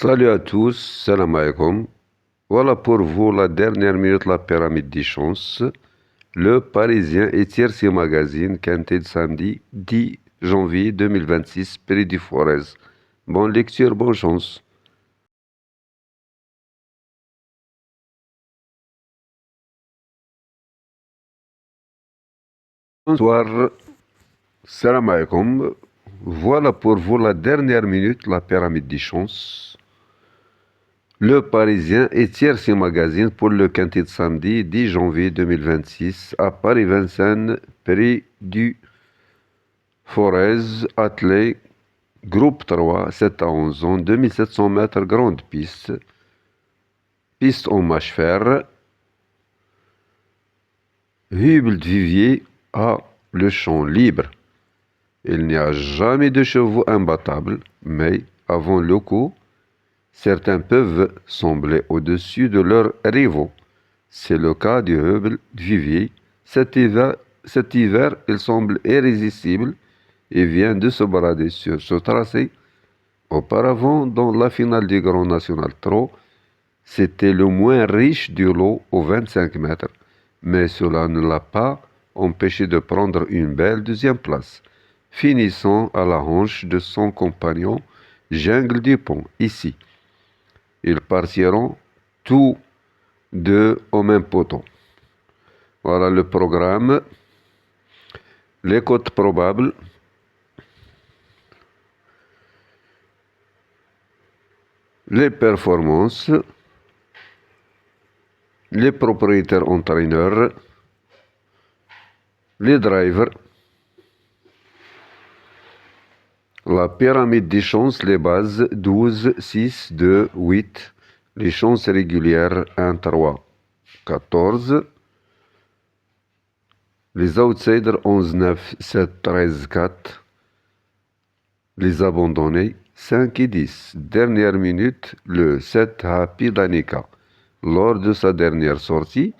Salut à tous, salam alaikum. Voilà pour vous la dernière minute, la pyramide des chances. Le Parisien et Tiercé Magazine, quintet de samedi 10 janvier 2026, prix du Forez. Bonne lecture, bonne chance. Bonsoir, salam alaikum. Voilà pour vous la dernière minute, la pyramide des chances. Le Parisien et Tiercé Magazine pour le quintet de samedi 10 janvier 2026 à Paris-Vincennes, prix du Forez, attelé, groupe 3, 7 à 11 ans, 2700 mètres, grande piste, piste en mâche fer, Hubble de Vivier a le champ libre. Il n'y a jamais de chevaux imbattables, mais avant le coup, certains peuvent sembler au-dessus de leurs rivaux. C'est le cas du Hubble de Vivier. Cet hiver, il semble irrésistible et vient de se brader sur ce tracé. Auparavant, dans la finale du Grand National Trot, c'était le moins riche du lot aux 25 mètres, mais cela ne l'a pas empêché de prendre une belle deuxième place, finissant à la hanche de son compagnon Jungle Dupont, ici. Ils partiront tous deux au même poteau. Voilà le programme. Les cotes probables. Les performances. Les propriétaires entraîneurs. Les drivers. La pyramide des chances, les bases 12, 6, 2, 8. Les chances régulières 1, 3, 14. Les outsiders 11, 9, 7, 13, 4. Les abandonnés 5 et 10. Dernière minute, le 7 Happy Danica. Lors de sa dernière sortie,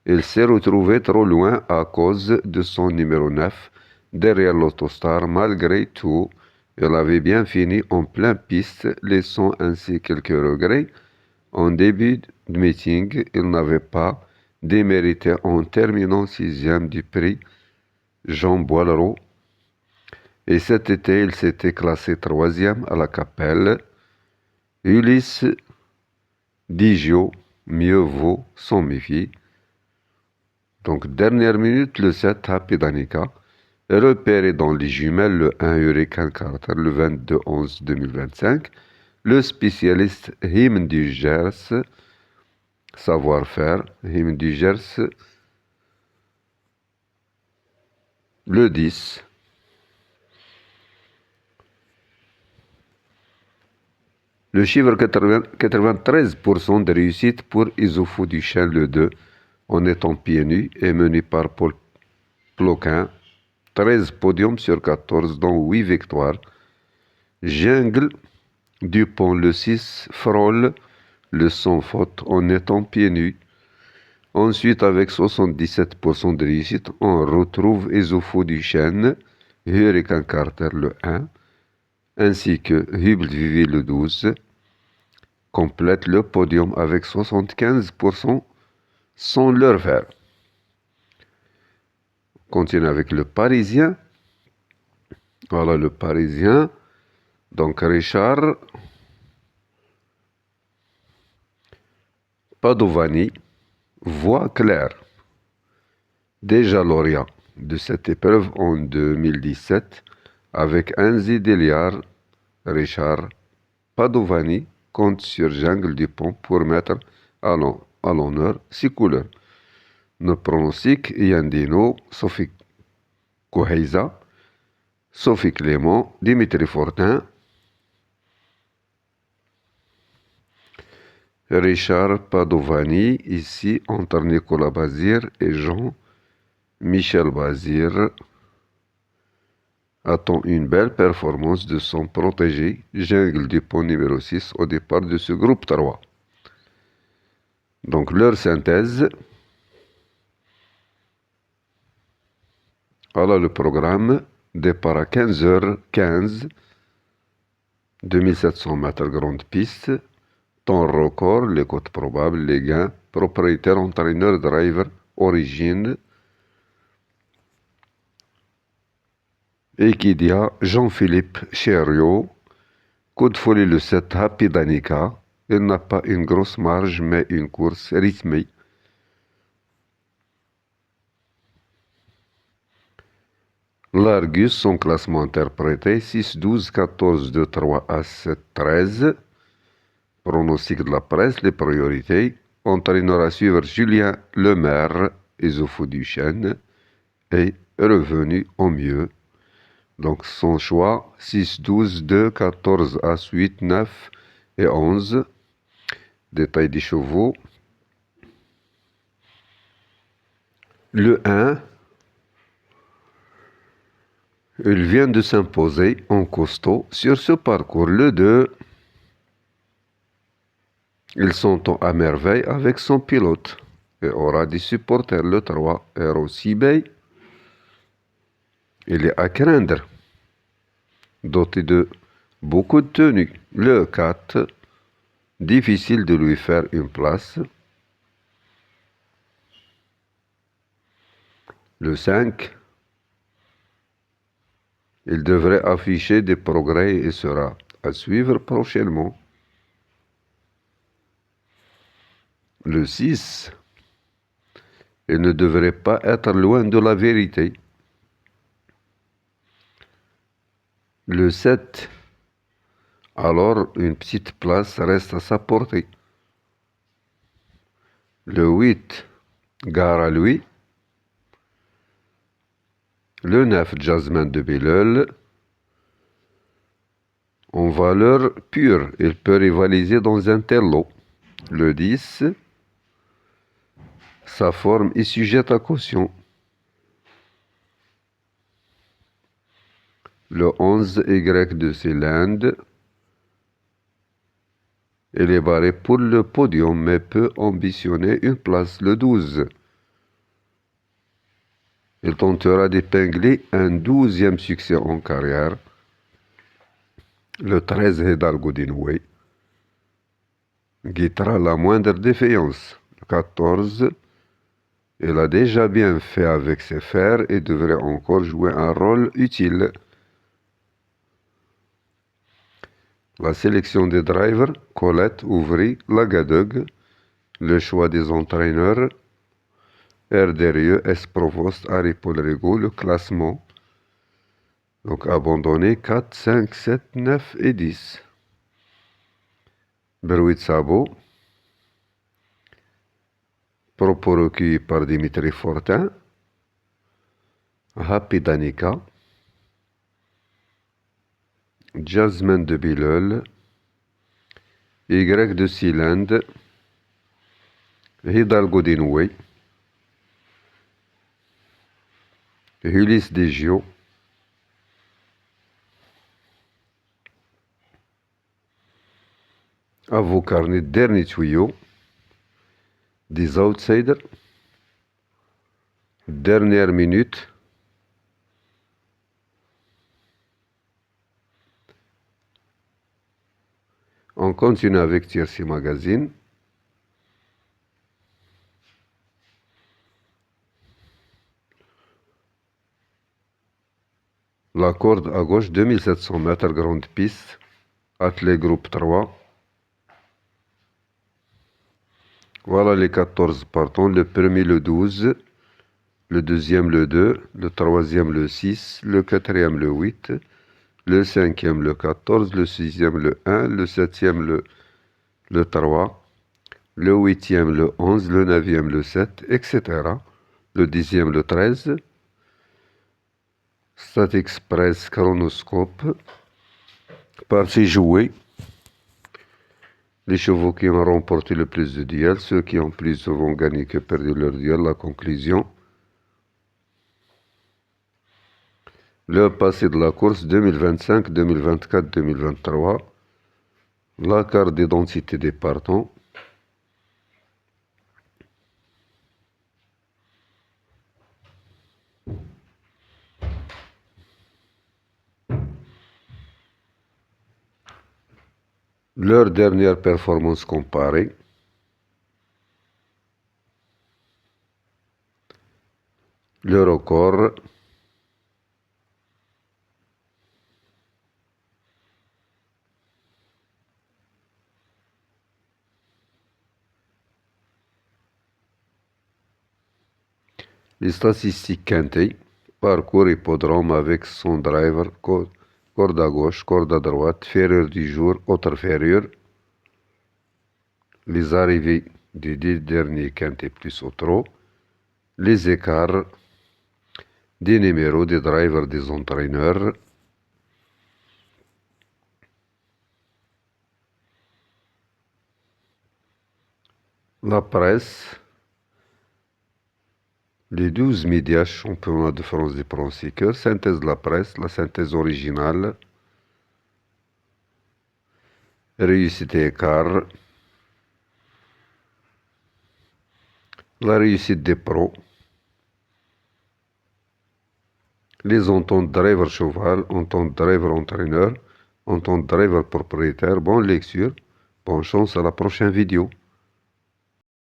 il s'est retrouvé trop loin à cause de son numéro 9 derrière l'Autostar. Malgré tout, il avait bien fini en pleine piste, laissant ainsi quelques regrets. En début de meeting, il n'avait pas démérité en terminant sixième du prix Jean Boileau. Et cet été, il s'était classé troisième à la Capelle. Ulysse Digio, mieux vaut s'en méfier. Donc, dernière minute, le 7 Happy Danica, repéré dans les jumelles le 1 Hurricane Carter le 22-11-2025, le spécialiste Hymne du Gers, savoir-faire, Hymne du Gers, le 10. Le chiffre 93% de réussite pour Issoufou Duchesne le 2, en étant pieds nus et mené par Paul Ploquin. 13 podiums sur 14, dont 8 victoires. Jungle Dupont le 6 frôle le sans faute en étant pieds nus. Ensuite, avec 77% de réussite, on retrouve Issoufou Duchesne, Hurricane Carter le 1, ainsi que Hubble Vivi le 12, complète le podium avec 75% sans leur faire. On continue avec le Parisien. Voilà le Parisien. Donc Richard Padovani, voix claire. Déjà lauréat de cette épreuve en 2017 avec Anzi Deliar, Richard Padovani compte sur Jungle Dupont pour mettre à l'honneur ses couleurs. Nos pronostics, Yandino, Sophie Koheiza, Sophie Clément, Dimitri Fortin, Richard Padovani, ici entre Nicolas Bazir et Jean-Michel Bazir, attend une belle performance de son protégé, Jungle Dupont numéro 6, au départ de ce groupe 3. Donc leur synthèse. Voilà le programme. Départ à 15h15. 2700 mètres grande piste, temps record, les cotes probables, les gains, propriétaire, entraîneur, driver, origine, Equidia, Jean-Philippe Chériot, coup de folie le 7, Happy Danica. Il n'a pas une grosse marge, mais une course rythmée. L'Argus, son classement interprété, 6, 12, 14, 2, 3, As, 7, 13. Pronostic de la presse, les priorités. Entraîneur à suivre Julien Lemaire, Issoufou Duchesne, est revenu au mieux. Donc son choix, 6, 12, 2, 14, As, 8, 9 et 11. Détail des chevaux. Le 1, il vient de s'imposer en costaud sur ce parcours. Le 2, ils sont à merveille avec son pilote et aura des supporters. Le 3, Hero Sibey, il est à craindre, doté de beaucoup de tenue. Le 4, difficile de lui faire une place. Le 5, il devrait afficher des progrès et sera à suivre prochainement. Le 6, il ne devrait pas être loin de la vérité. Le 7, alors une petite place reste à sa portée. Le 8, gare à lui. Le 9, Jasmine de Billeul. En valeur pure, il peut rivaliser dans un tel lot. Le 10, sa forme est sujette à caution. Le 11, Y de Célinde. Il est barré pour le podium, mais peut ambitionner une place. Le 12, il tentera d'épingler un 12e succès en carrière. Le 13, Hidalgo Dinoué guettera la moindre défaillance. Le 14, il a déjà bien fait avec ses fers et devrait encore jouer un rôle utile. La sélection des drivers, Colette, Ouvry, Lagadog. Le choix des entraîneurs, RDRE, S. Provost, Harry Polrego. Le classement, donc abandonné 4, 5, 7, 9 et 10. Berouit Sabo. Propos recueillis par Dimitri Fortin. Happy Danica. Jasmine de Billeul. Y de Cylinde. Hidalgo Dinoué. Ulysse Desgio. À vos carnets, dernier tuyau. Des outsiders. Dernière minute. On continue avec TRC Magazine. La corde à gauche, 2700 mètres, grande piste. Attelé groupe 3. Voilà les 14 partants. Le premier, le 12. Le deuxième, le 2. Le troisième, le 6. Le quatrième, le 8. Le cinquième, le 14. Le sixième, le 1. Le septième, le 3. Le huitième, le 11. Le neuvième, le 7, etc. Le dixième, le 13. Stat Express, chronoscope. Partie jouée. Les chevaux qui ont remporté le plus de duels, ceux qui ont plus souvent gagné que perdu leur duel, la conclusion. Le passé de la course 2025, 2024, 2023. La carte d'identité des partants. Leur dernière performance comparée. Le record. Les statistiques quintées. Parcours hippodrome avec son driver, corde à gauche, corde à droite, ferrure du jour, autre ferrure. Les arrivées des 10 derniers quintés plus au trot. Les écarts des numéros, des drivers, des entraîneurs. La presse. Les 12 médias championnats de France des pronostiqueurs, synthèse de la presse, la synthèse originale, réussite et écart, la réussite des pros, les ententes driver cheval, ententes driver entraîneur, ententes driver propriétaire. Bonne lecture, bonne chance à la prochaine vidéo.